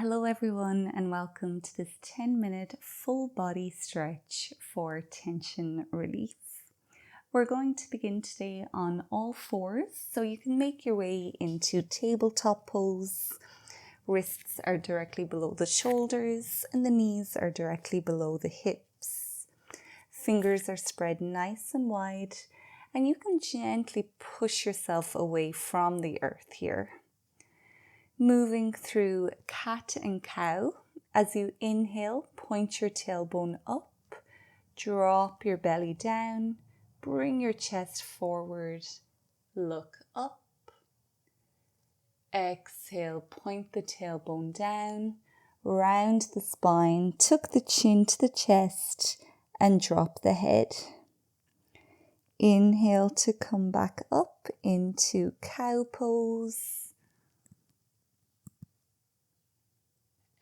Hello everyone and welcome to this 10-minute full body stretch for tension release. We're going to begin today on all fours, so you can make your way into tabletop pose. Wrists are directly below the shoulders and the knees are directly below the hips. Fingers are spread nice and wide and you can gently push yourself away from the earth here. Moving through cat and cow. As you inhale, point your tailbone up, drop your belly down, bring your chest forward, look up. Exhale, point the tailbone down, round the spine, tuck the chin to the chest and drop the head. Inhale to come back up into cow pose.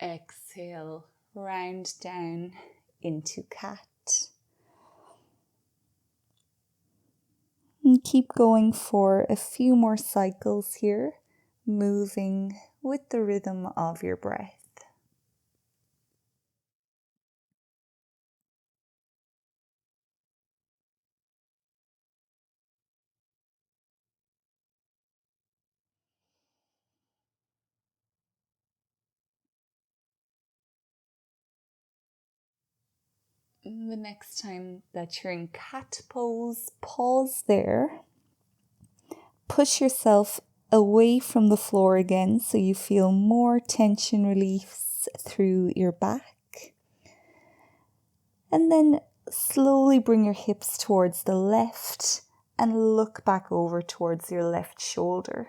Exhale, round down into cat. And keep going for a few more cycles here, moving with the rhythm of your breath. The next time that you're in cat pose, pause there. Push yourself away from the floor again so you feel more tension release through your back. And then slowly bring your hips towards the left and look back over towards your left shoulder.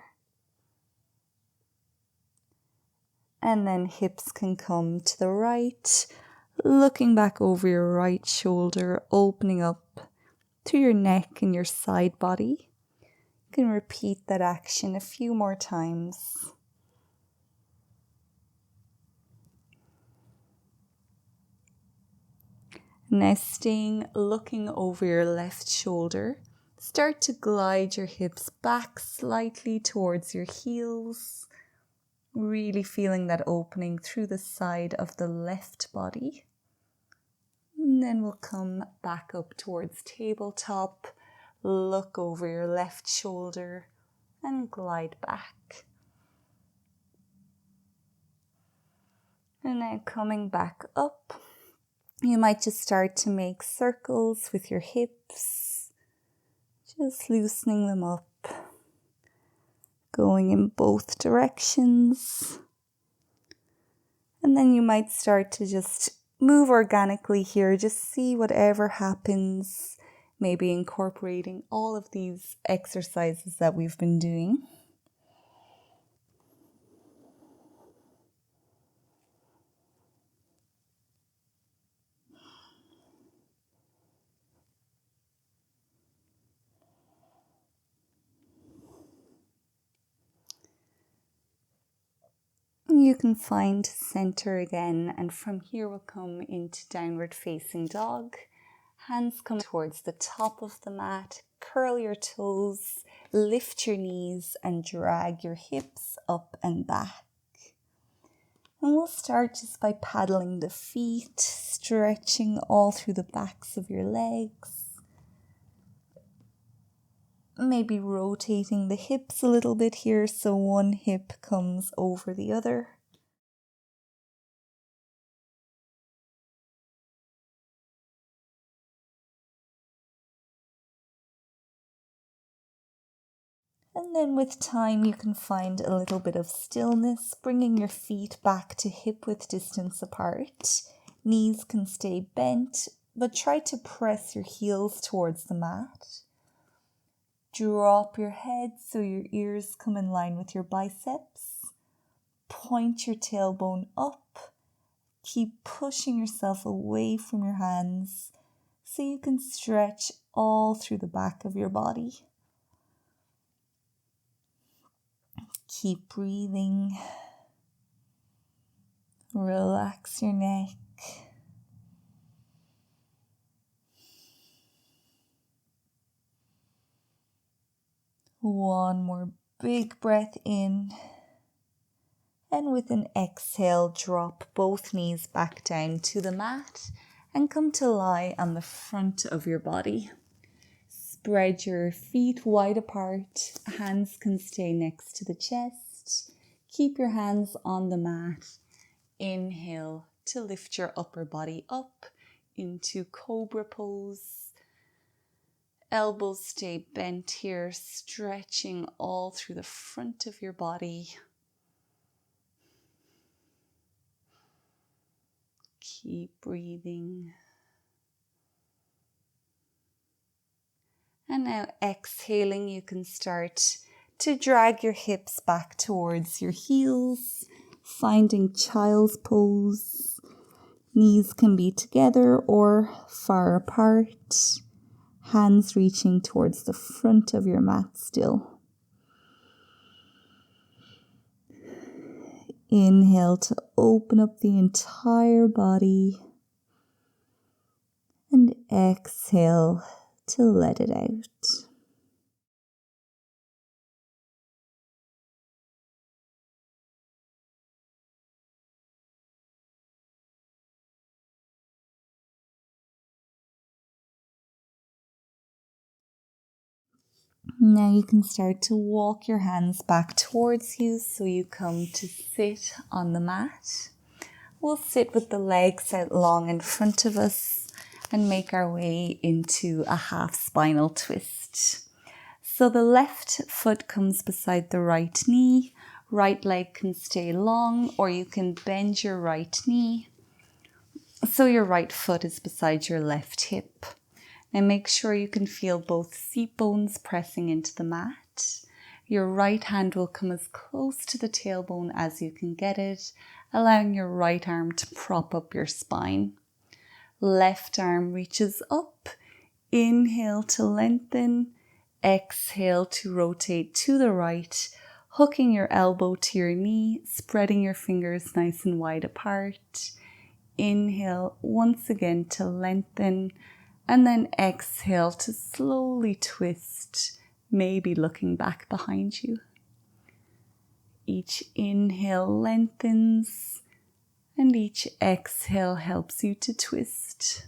And then hips can come to the right, looking back over your right shoulder, opening up to your neck and your side body. You can repeat that action a few more times. Now looking over your left shoulder, start to glide your hips back slightly towards your heels, really feeling that opening through the side of the left body. And then we'll come back up towards tabletop, look over your left shoulder and glide back. And now coming back up, you might just start to make circles with your hips, just loosening them up, going in both directions. And then you might start to just move organically here, just see whatever happens, maybe incorporating all of these exercises that we've been doing. You can find center again, and from here we'll come into downward facing dog. Hands come towards the top of the mat, curl your toes, lift your knees and drag your hips up and back. And we'll start just by paddling the feet, stretching all through the backs of your legs. Maybe rotating the hips a little bit here so one hip comes over the other. And then with time you can find a little bit of stillness, bringing your feet back to hip width distance apart. Knees can stay bent, but try to press your heels towards the mat. Drop your head so your ears come in line with your biceps. Point your tailbone up. Keep pushing yourself away from your hands so you can stretch all through the back of your body. Keep breathing. Relax your neck. One more big breath in. And with an exhale, drop both knees back down to the mat and come to lie on the front of your body. Spread your feet wide apart. Hands can stay next to the chest. Keep your hands on the mat. Inhale to lift your upper body up into Cobra pose. Elbows stay bent here, stretching all through the front of your body. Keep breathing. And now exhaling, you can start to drag your hips back towards your heels, finding child's pose. Knees can be together or far apart. Hands reaching towards the front of your mat still. Inhale to open up the entire body. And exhale to let it out. Now you can start to walk your hands back towards you so you come to sit on the mat. We'll sit with the legs out long in front of us and make our way into a half-spinal twist. So the left foot comes beside the right knee. Right leg can stay long, or you can bend your right knee so your right foot is beside your left hip. Now make sure you can feel both seat bones pressing into the mat. Your right hand will come as close to the tailbone as you can get it, allowing your right arm to prop up your spine. Left arm reaches up. Inhale to lengthen. Exhale to rotate to the right, hooking your elbow to your knee, spreading your fingers nice and wide apart. Inhale once again to lengthen, and then exhale to slowly twist, maybe looking back behind you. Each inhale lengthens, and each exhale helps you to twist.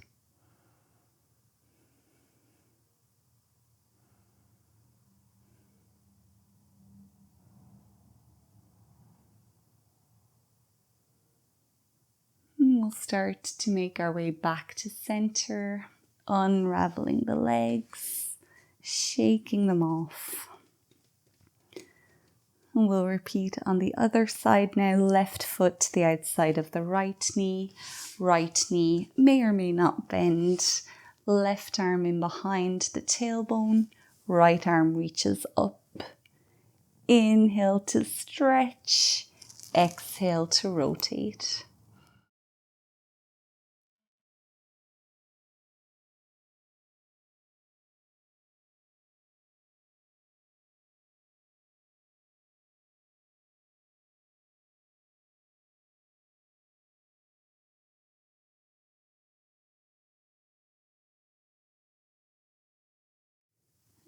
And we'll start to make our way back to center, unraveling the legs, shaking them off. And we'll repeat on the other side now. Left foot to the outside of the right knee may or may not bend. Left arm in behind the tailbone, right arm reaches up. Inhale to stretch, exhale to rotate.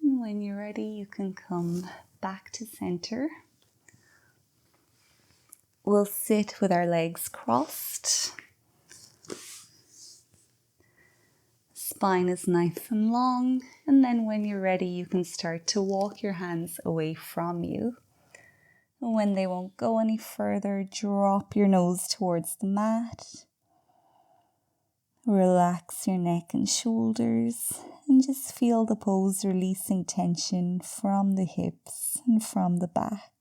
And when you're ready, you can come back to center. We'll sit with our legs crossed. Spine is nice and long. And then when you're ready, you can start to walk your hands away from you. And when they won't go any further, drop your nose towards the mat. Relax your neck and shoulders and just feel the pose releasing tension from the hips and from the back.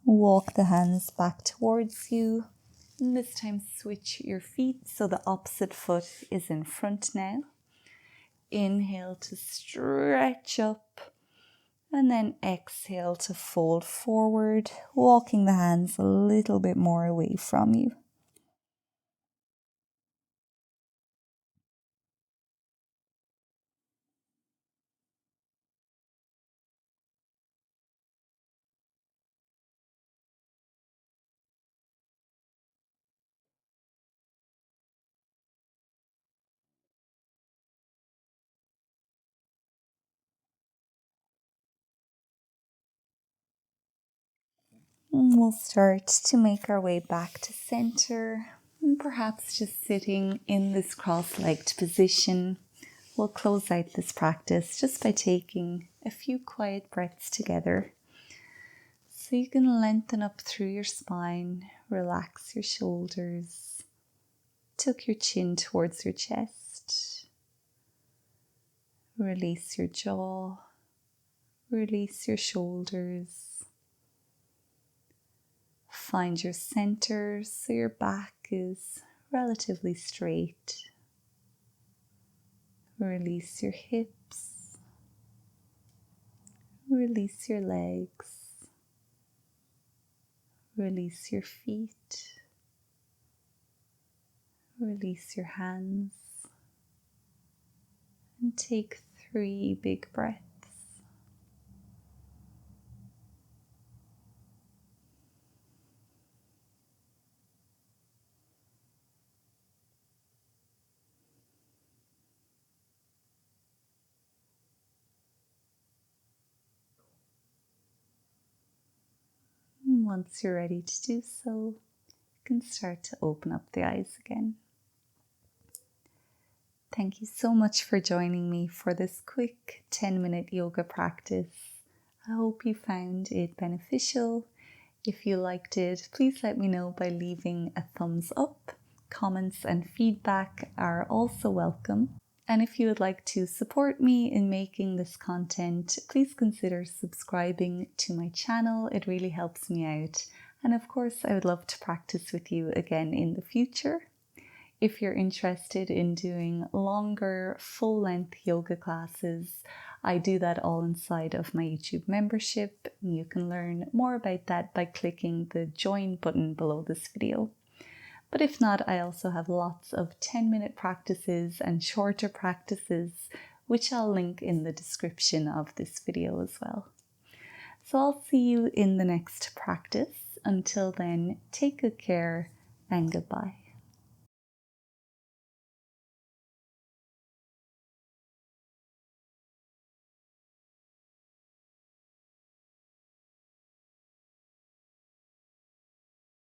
Walk the hands back towards you. And this time switch your feet so the opposite foot is in front now. Inhale to stretch up, and then exhale to fold forward, walking the hands a little bit more away from you. And we'll start to make our way back to center, and perhaps just sitting in this cross-legged position. We'll close out this practice just by taking a few quiet breaths together. So you can lengthen up through your spine, relax your shoulders, tuck your chin towards your chest, release your jaw, release your shoulders. Find your center so your back is relatively straight. Release your hips, release your legs, release your feet, release your hands, and take 3 big breaths. And once you're ready to do so, you can start to open up the eyes again. Thank you so much for joining me for this quick 10-minute yoga practice. I hope you found it beneficial. If you liked it, please let me know by leaving a thumbs up. Comments and feedback are also welcome. And if you would like to support me in making this content, please consider subscribing to my channel. It really helps me out. And of course, I would love to practice with you again in the future. If you're interested in doing longer, full-length yoga classes, I do that all inside of my YouTube membership. You can learn more about that by clicking the join button below this video. But if not, I also have lots of 10-minute practices and shorter practices, which I'll link in the description of this video as well. So I'll see you in the next practice. Until then, take good care and goodbye.